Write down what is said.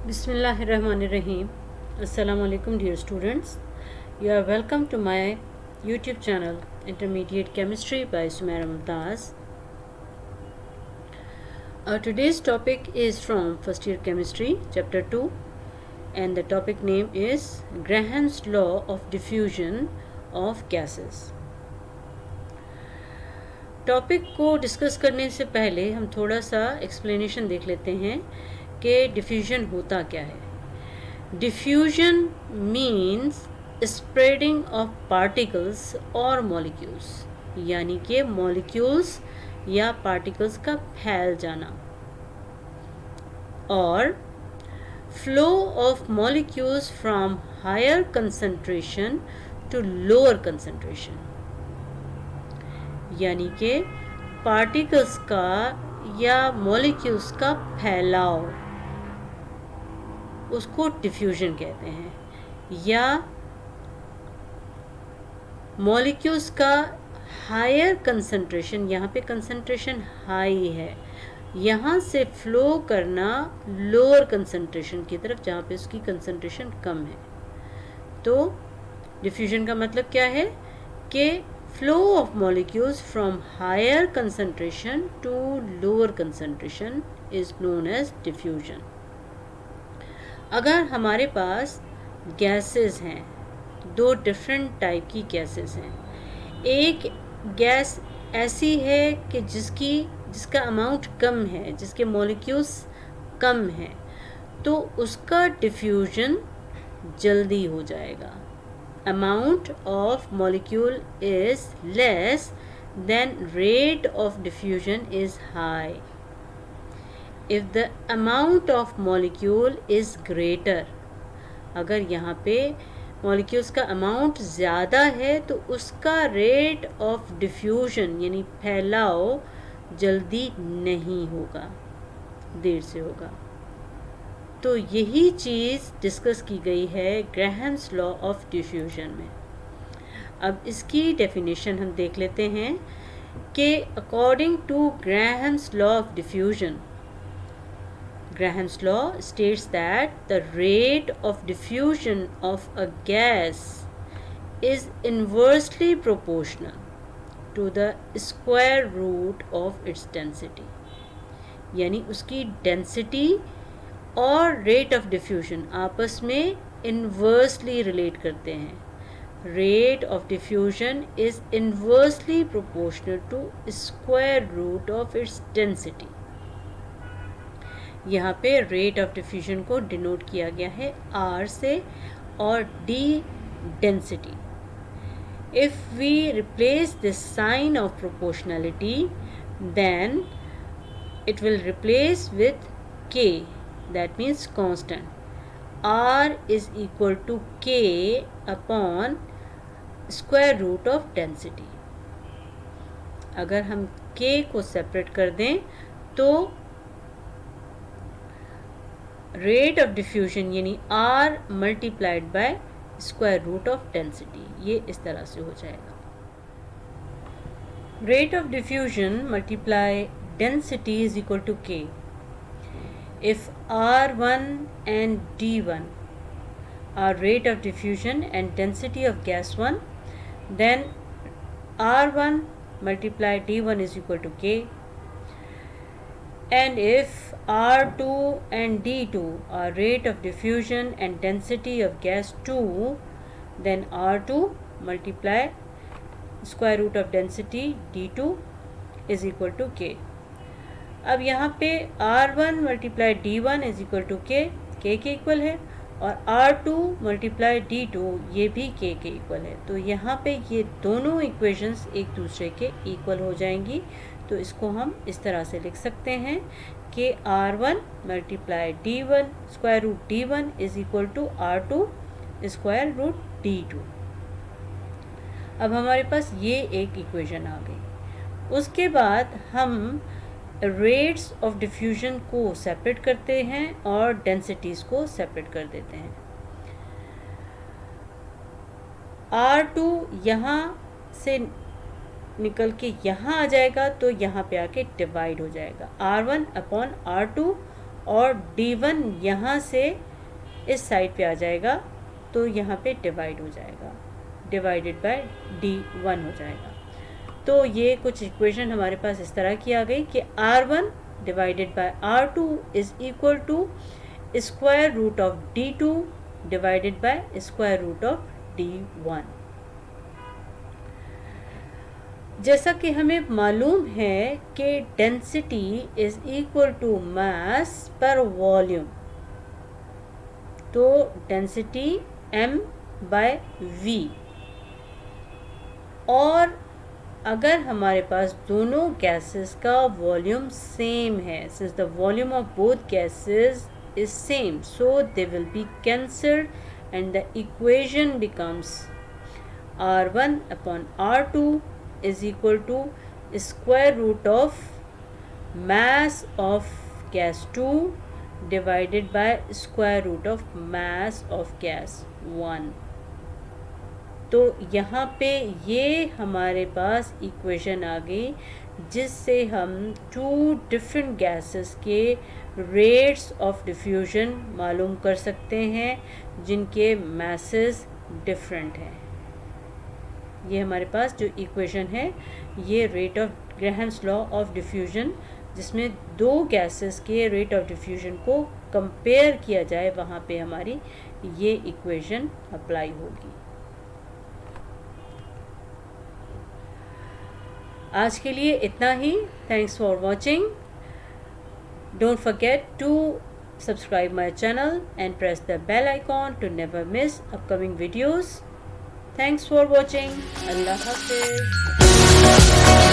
Bismillahirrahmanirrahim. Assalamu alaikum, dear students. You are welcome to my YouTube channel Intermediate Chemistry by Sumaira Mumtaz. Today's topic is from first year chemistry chapter 2 and the topic name is Graham's law of diffusion of gases. Topic को discuss करने से पहले हम थोड़ा सा explanation देख लेते हैं कि डिफ्यूजन होता क्या है. Diffusion means spreading of particles और मॉलिक्यूल्स, यानी कि मॉलिक्यूल्स या पार्टिकल्स का फैल जाना, और flow of molecules from higher concentration to lower concentration, यानी कि पार्टिकल्स का या मॉलिक्यूल्स का फैलाव, उसको डिफ्यूजन कहते हैं. या मॉलिक्यूल्स का हायर कंसंट्रेशन, यहाँ पे कंसंट्रेशन हाई है, यहाँ से फ्लो करना लोअर कंसंट्रेशन की तरफ जहाँ पे उसकी कंसंट्रेशन कम है. तो डिफ्यूजन का मतलब क्या है कि flow of molecules from higher concentration to lower concentration is known as diffusion. अगर हमारे पास गैसेस हैं, दो डिफरेंट टाइप की गैसेस हैं. एक गैस ऐसी है कि जिसका अमाउंट कम है, जिसके मॉलिक्यूल्स कम हैं, तो उसका डिफ्यूजन जल्दी हो जाएगा. Amount of molecule is less than rate of diffusion is high. If the amount of molecule is greater, अगर यहाँ पे मॉलिक्यूल्स का अमाउंट ज़्यादा है तो उसका रेट ऑफ डिफ्यूजन यानी फैलाव जल्दी नहीं होगा, देर से होगा. तो यही चीज़ डिस्कस की गई है ग्राहम्स लॉ ऑफ डिफ्यूजन में. अब इसकी डेफिनेशन हम देख लेते हैं कि according to Graham's law of diffusion, Graham's law states that the rate of diffusion of a gas is inversely proportional to the square root of its density. यानी उसकी डेंसिटी और रेट ऑफ डिफ्यूजन आपस में inversely relate करते हैं. Rate of diffusion is inversely proportional to square root of its density. यहाँ पे rate of diffusion को डिनोट किया गया है R से और D density. If we replace this sign of proportionality then it will replace with K, that means constant. R is equal to K upon square root of density. अगर हम K को separate कर दें तो rate of diffusion यानी R multiplied by square root of density, ये इस तरह से हो जाएगा. Rate of diffusion multiply density is equal to K. If R1 and D1 are rate of diffusion and density of gas 1, then R1 multiply D1 is equal to K. And if R2 and D2 are rate of diffusion and density of gas 2, then R2 multiply square root of density D2 is equal to K. अब यहाँ पे R1 multiply D1 is equal to K, K के equal है, और R2 multiply D2 ये भी K के equal है. तो यहाँ पे ये दोनों इक्वेशंस एक दूसरे के इक्वल हो जाएंगी. तो इसको हम इस तरह से लिख सकते हैं कि R1 multiply D1 square root D1 is equal to R2 square root D2. अब हमारे पास ये एक इक्वेशन आ गई. उसके बाद हम रेट्स ऑफ डिफ्यूजन को सेपरेट करते हैं और डेंसिटीज़ को सेपरेट कर देते हैं. R2 यहाँ से निकल के यहाँ आ जाएगा तो यहाँ पे आके डिवाइड हो जाएगा. R1 अपॉन R2 और D1 यहाँ से इस साइड पे आ जाएगा, तो यहाँ पे डिवाइड हो जाएगा, डिवाइडेड बाय D1 हो जाएगा। तो ये कुछ इक्वेशन हमारे पास इस तरह की आ गई कि R1 divided by R2 is equal to square root of D2 divided by square root of D1। जैसा कि हमें मालूम है कि density is equal to mass per volume, तो डेंसिटी m बाय v, और अगर हमारे पास दोनों गैसेस का वॉल्यूम सेम है, since the volume of both gases is same, so they will be cancelled and the equation becomes R1 upon R2 is equal to square root of mass of gas 2 divided by square root of mass of gas 1। तो यहाँ पे ये हमारे पास equation आ गई जिससे हम to different gases के rates of diffusion मालूम कर सकते हैं जिनके मैसेस डिफरेंट हैं। ये हमारे पास जो इक्वेशन है ये rate of Graham's law of diffusion, जिसमें दो गैसेस के रेट ऑफ डिफ्यूजन को कंपेयर किया जाए, वहाँ पे हमारी ये इक्वेशन अप्लाई होगी। आज के लिए इतना ही। Thanks for watching. Don't forget to subscribe my channel and press the bell icon to never miss upcoming videos. Thanks for watching. Allah Hafiz.